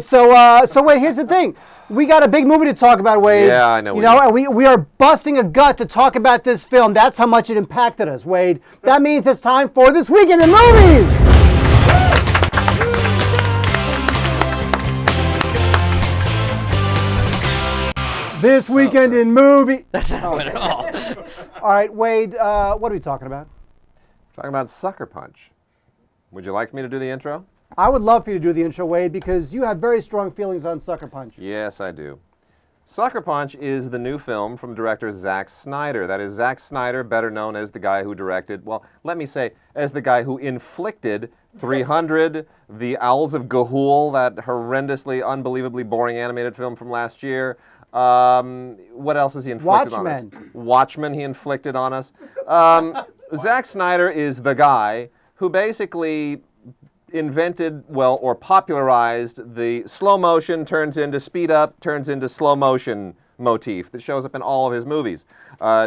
So Wade, here's the thing. We got a big movie to talk about, Wade. Yeah, I know. And we are busting a gut to talk about this film. That's how much it impacted us, Wade. That means it's time for This Weekend in Movies. This Weekend in Movie. That's not good at all. All right, Wade, what are we talking about? Talking about Sucker Punch. Would you like me to do the intro? I would love for you to do the intro, Wade, because you have very strong feelings on Sucker Punch. Yes, I do. Sucker Punch is the new film from director Zack Snyder. That is Zack Snyder, better known as the guy who directed, well, let me say, as the guy who inflicted 300, The Owls of Ga'Hoole, that horrendously, unbelievably boring animated film from last year. What else has he inflicted on us? Watchmen he inflicted on us. Zack Snyder is the guy who basically invented, well, or popularized the slow motion turns into speed up, turns into slow motion motif that shows up in all of his movies.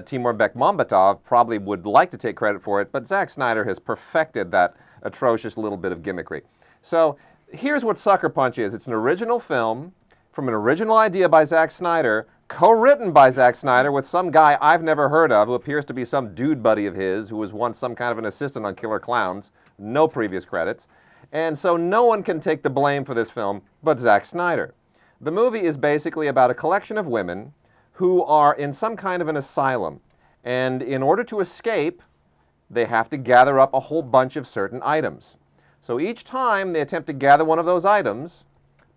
Timur Bekmambetov probably would like to take credit for it, but Zack Snyder has perfected that atrocious little bit of gimmickry. So here's what Sucker Punch is. It's an original film from an original idea by Zack Snyder, co-written by Zack Snyder with some guy I've never heard of who appears to be some dude buddy of his who was once some kind of an assistant on Killer Clowns. No previous credits. And so no one can take the blame for this film but Zack Snyder. The movie is basically about a collection of women who are in some kind of an asylum. And in order to escape, they have to gather up a whole bunch of certain items. So each time they attempt to gather one of those items,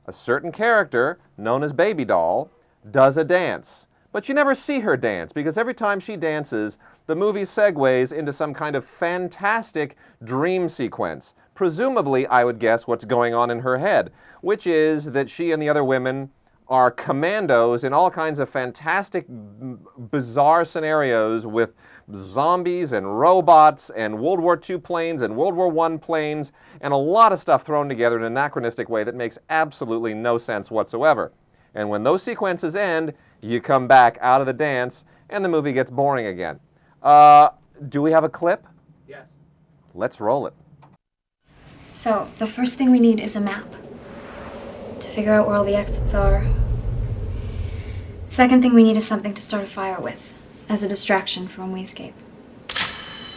a certain character, known as Baby Doll, does a dance. But you never see her dance, because every time she dances, the movie segues into some kind of fantastic dream sequence. Presumably, I would guess what's going on in her head, which is that she and the other women are commandos in all kinds of fantastic, bizarre scenarios with zombies and robots and World War II planes and World War I planes and a lot of stuff thrown together in an anachronistic way that makes absolutely no sense whatsoever. And when those sequences end, you come back out of the dance and the movie gets boring again. Do we have a clip? Yes. Let's roll it. So, the first thing we need is a map to figure out where all the exits are. Second thing we need is something to start a fire with, as a distraction for when we escape.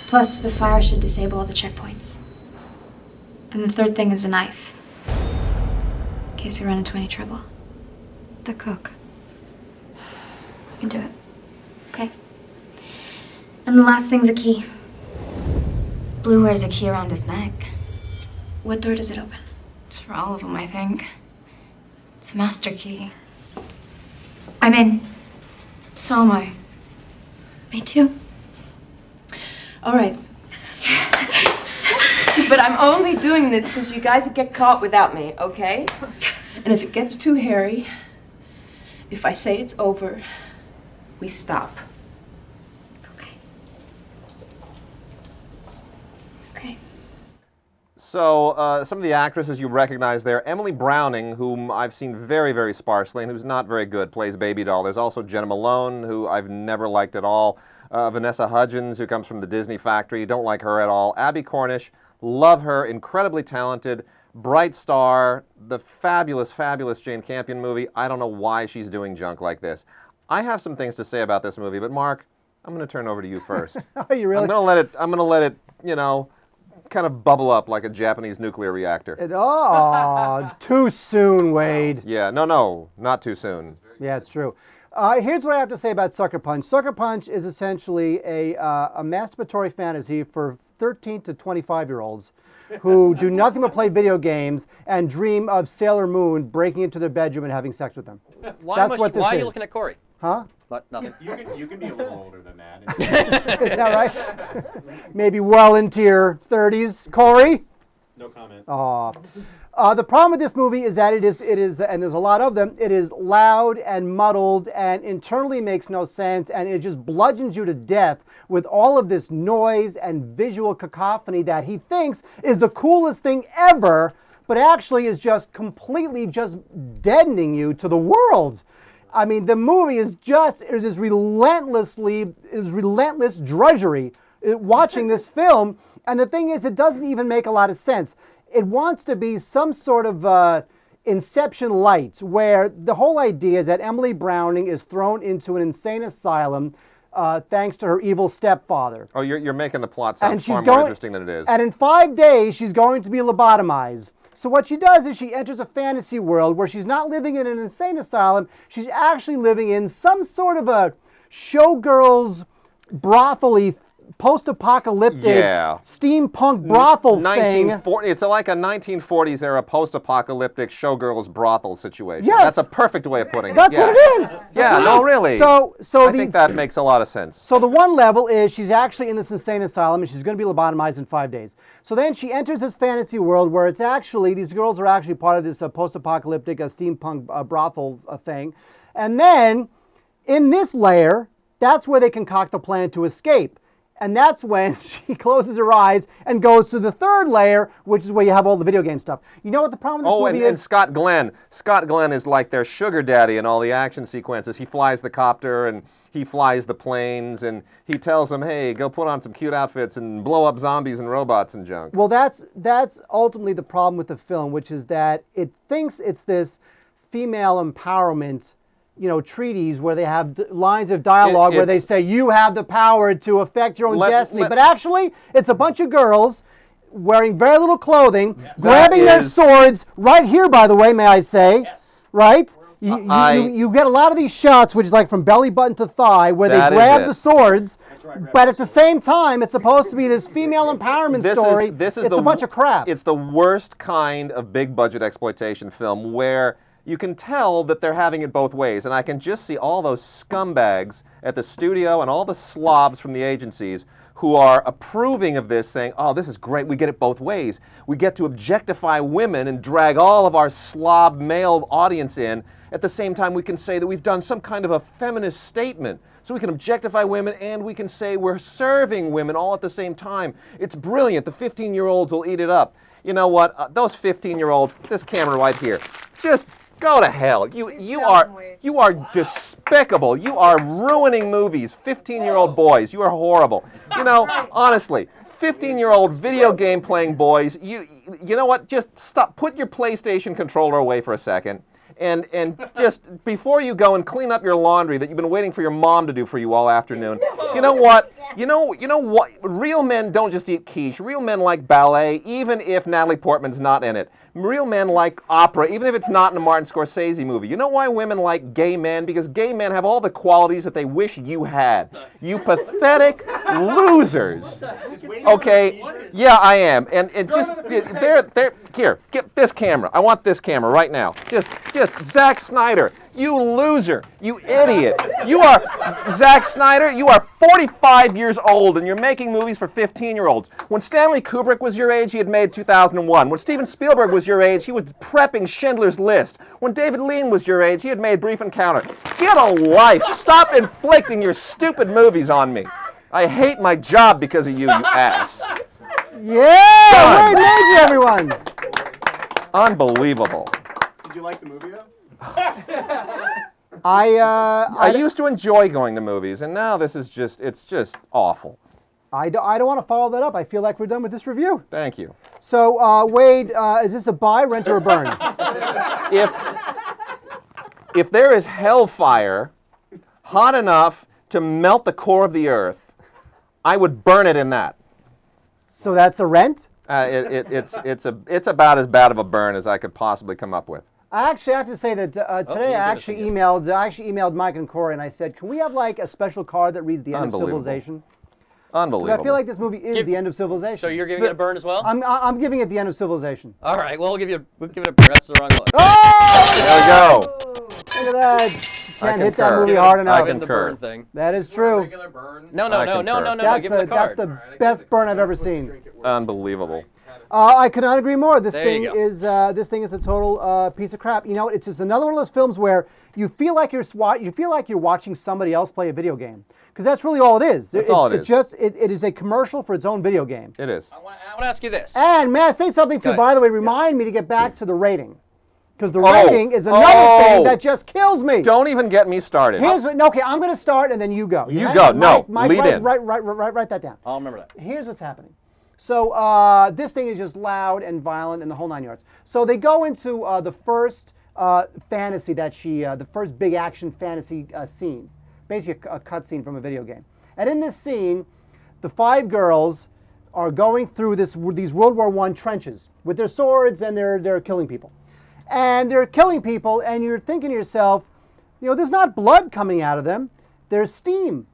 Plus, the fire should disable all the checkpoints. And the third thing is a knife, in case we run into any trouble. The cook. We can do it. Okay? And the last thing's a key. Blue wears a key around his neck. What door does it open? It's for all of them, I think. It's a master key. I'm in. So am I. Me too. All right. But I'm only doing this because you guys get caught without me, okay? And if it gets too hairy, if I say it's over, we stop. Okay. Okay. So some of the actresses you recognize there, Emily Browning, whom I've seen very, very sparsely and who's not very good, plays Baby Doll. There's also Jenna Malone, who I've never liked at all. Vanessa Hudgens, who comes from the Disney factory, don't like her at all. Abby Cornish, love her, incredibly talented, bright star, the fabulous, fabulous Jane Campion movie. I don't know why she's doing junk like this. I have some things to say about this movie, but Mark, I'm going to turn over to you first. Are you really? I'm going to let it, you know, kind of bubble up like a Japanese nuclear reactor. Too soon, Wade. Yeah, no, not too soon. Yeah, it's true. Here's what I have to say about Sucker Punch. Sucker Punch is essentially a masturbatory fantasy for 13 to 25-year-olds who do nothing but play video games and dream of Sailor Moon breaking into their bedroom and having sex with them. Why are you looking at Corey? Huh? But nothing. You can be a little older than that. Is that right? Maybe well into your 30s. Corey? No comment. The problem with this movie is that it is, and there's a lot of them, it is loud and muddled and internally makes no sense, and it just bludgeons you to death with all of this noise and visual cacophony that he thinks is the coolest thing ever, but actually is just completely just deadening you to the world. I mean, the movie is just, it is relentless drudgery watching this film. And the thing is, it doesn't even make a lot of sense. It wants to be some sort of Inception Light, where the whole idea is that Emily Browning is thrown into an insane asylum thanks to her evil stepfather. Oh, you're making the plot sound far more interesting than it is. And in 5 days, she's going to be lobotomized. So what she does is she enters a fantasy world where she's not living in an insane asylum. She's actually living in some sort of a showgirls brothel-y, post-apocalyptic steampunk brothel thing. It's like a 1940s era post-apocalyptic showgirls brothel situation. Yes. That's a perfect way of putting it. That's what it is. Yeah, no, really. I think that makes a lot of sense. So the one level is she's actually in this insane asylum and she's going to be lobotomized in 5 days. So then she enters this fantasy world where it's actually, these girls are actually part of this post-apocalyptic steampunk brothel thing. And then in this layer, that's where they concoct a plan to escape. And that's when she closes her eyes and goes to the third layer, which is where you have all the video game stuff. You know what the problem with this movie is? And Scott Glenn. Scott Glenn is like their sugar daddy in all the action sequences. He flies the copter and he flies the planes and he tells them, hey, go put on some cute outfits and blow up zombies and robots and junk. Well, that's ultimately the problem with the film, which is that it thinks it's this female empowerment treaties where they have lines of dialogue where they say you have the power to affect your own destiny. But actually, it's a bunch of girls wearing very little clothing, grabbing their swords, right here, by the way, may I say, right? You get a lot of these shots, which is like from belly button to thigh, where they grab the swords, but at the same time, it's supposed to be this female empowerment story. It's a bunch of crap. It's the worst kind of big-budget exploitation film where you can tell that they're having it both ways, and I can just see all those scumbags at the studio and all the slobs from the agencies who are approving of this, saying, oh, this is great, we get it both ways. We get to objectify women and drag all of our slob male audience in. At the same time, we can say that we've done some kind of a feminist statement. So we can objectify women and we can say we're serving women all at the same time. It's brilliant. The 15-year-olds will eat it up. You know what? Those 15-year-olds, this camera right here, just go to hell. You are despicable. You are ruining movies. 15-year-old boys, you are horrible. Honestly, 15-year-old video game playing boys, you know what? Just stop. Put your PlayStation controller away for a second. And just before you go and clean up your laundry that you've been waiting for your mom to do for you all afternoon, you know what? You know what? Real men don't just eat quiche. Real men like ballet, even if Natalie Portman's not in it. Real men like opera, even if it's not in a Martin Scorsese movie. You know why women like gay men? Because gay men have all the qualities that they wish you had. You pathetic losers. Okay? Yeah, I am. And just here, get this camera. I want this camera right now. Just Zack Snyder. You loser. You idiot. You are, Zack Snyder, you are 45 years old and you're making movies for 15-year-olds. When Stanley Kubrick was your age, he had made 2001. When Steven Spielberg was your age, he was prepping Schindler's List. When David Lean was your age, he had made Brief Encounter. Get a life. Stop inflicting your stupid movies on me. I hate my job because of you, you ass. Yeah! Great major, everyone! Unbelievable. Did you like the movie, though? I used to enjoy going to movies, and now this is it's just awful. I don't want to follow that up. I feel like we're done with this review. Thank you. So, Wade, is this a buy, rent, or a burn? If there is hellfire hot enough to melt the core of the earth, I would burn it in that. So that's a rent? It's about as bad of a burn as I could possibly come up with. I actually have to say that today I actually emailed Mike and Corey and I said, can we have like a special card that reads the end of civilization? Unbelievable. Because I feel like this movie is the end of civilization. So you're giving it a burn as well? I'm giving it the end of civilization. All right, well, we'll give it a burn. That's the wrong look. Oh! There we go. Look at that. Can't hit that movie hard enough. I concur. That is true. Regular burn? No, give it a card. That's the best burn I've ever seen. Unbelievable. I could not agree more. This There thing you go. is a total piece of crap. You know, it's just another one of those films where you feel like you're watching somebody else play a video game, because that's really all it is. That's all it is. It's just it is a commercial for its own video game. It is. I want to ask you this. And may I say something too? Go ahead. By the way, remind me to get back to the rating, because the rating is another thing that just kills me. Don't even get me started. Okay, I'm going to start and then you go. You go. No, Mike, lead in. Write that down. I'll remember that. Here's what's happening. So this thing is just loud and violent and the whole 9 yards. So they go into the first fantasy that the first big action fantasy scene, basically a cutscene from a video game. And in this scene, the 5 girls are going through these World War I trenches with their swords, and they're killing people. And they're killing people, and you're thinking to yourself, you know, there's not blood coming out of them. There's steam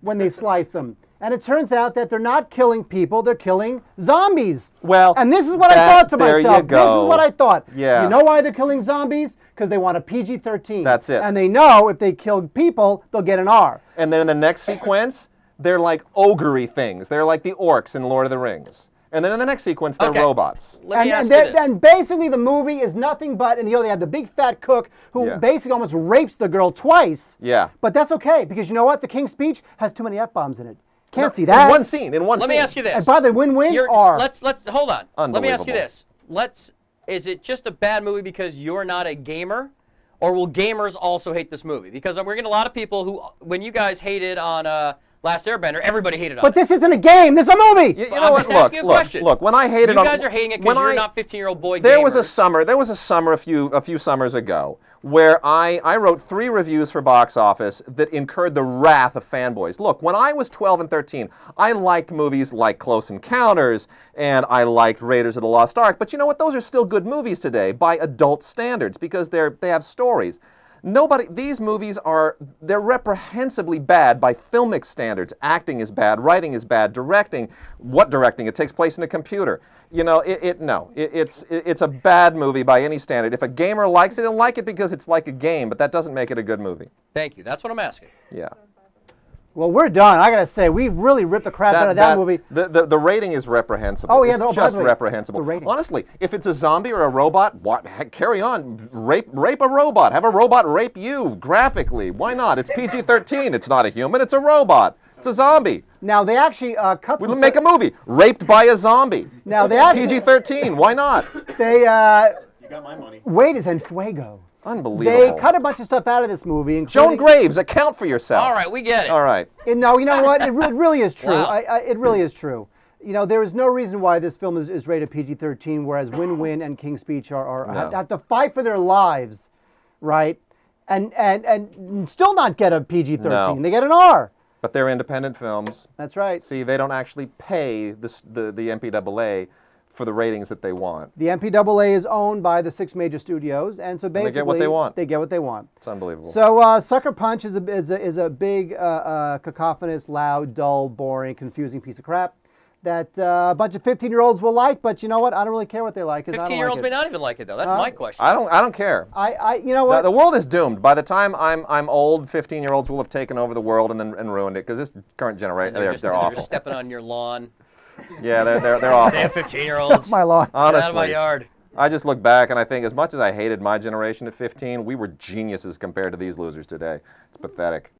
when they slice them. And it turns out that they're not killing people, they're killing zombies. Well, and this is what I thought to there myself. you go. This is what I thought. Yeah. You know why they're killing zombies? Because they want a PG-13. That's it. And they know if they kill people, they'll get an R. And then in the next sequence, they're like ogre-y things. They're like the orcs in Lord of the Rings. And then in the next sequence, they're robots. Let me ask you this. And basically the movie is nothing but, and they have the big fat cook who basically almost rapes the girl twice. Yeah. But that's okay, because you know what? The King's Speech has too many F-bombs in it. Can't see that. In one scene. Let me ask you this. And by the win-win, R. Let's hold on. Let me ask you Unbelievable. this. Is it just a bad movie because you're not a gamer? Or will gamers also hate this movie? Because we're getting a lot of people who, when you guys hated on Last Airbender, everybody hated on it. But this isn't a game. This is a movie. You know what? Look. When I hated on, you guys are hating it because you're not 15-year-old boy gamers. There was a summer a few summers ago where I wrote 3 reviews for Box Office that incurred the wrath of fanboys. Look, when I was 12 and 13, I liked movies like Close Encounters and I liked Raiders of the Lost Ark. But you know what? Those are still good movies today by adult standards because they have stories. These movies they're reprehensibly bad by filmic standards. Acting is bad, writing is bad, directing, it takes place in a computer. You know, it's a bad movie by any standard. If a gamer likes it, he'll like it because it's like a game, but that doesn't make it a good movie. Thank you. That's what I'm asking. Yeah. Well, we're done. I gotta say, we really ripped the crap out of that movie. The rating is reprehensible. Oh yeah, it's just reprehensible. The rating. Honestly, if it's a zombie or a robot, heck, carry on. Rape a robot. Have a robot rape you graphically. Why not? It's PG-13. It's not a human. It's a robot. It's a zombie. Now they actually cut. We'll make a movie. Raped by a zombie. Now they actually PG-13. Why not? They You got my money. Wait is en fuego. Unbelievable. They cut a bunch of stuff out of this movie. Joan Graves, account for yourself. All right, we get it. All right. No, you know what? It really is true. Wow. It really is true. You know, there is no reason why this film is rated PG-13, whereas Win-Win and King's Speech have to fight for their lives, right? And still not get a PG-13. No. They get an R. But they're independent films. That's right. See, they don't actually pay the MPAA for the ratings that they want. The MPAA is owned by the 6 major studios, and so basically they get what they want. They get what they want. It's unbelievable. So Sucker Punch is a big, cacophonous, loud, dull, boring, confusing piece of crap that a bunch of 15-year-olds will like. But you know what? I don't really care what they like. 15-year-olds may not even like it though. That's my question. I don't care. You know what? The world is doomed. By the time I'm old, 15-year-olds will have taken over the world and ruined it because this current generation they're awful. They're stepping on your lawn. Yeah, they're awful. Damn 15-year-olds. My lawn. Honestly, Get out of my yard. I just look back and I think as much as I hated my generation at 15, we were geniuses compared to these losers today. It's pathetic.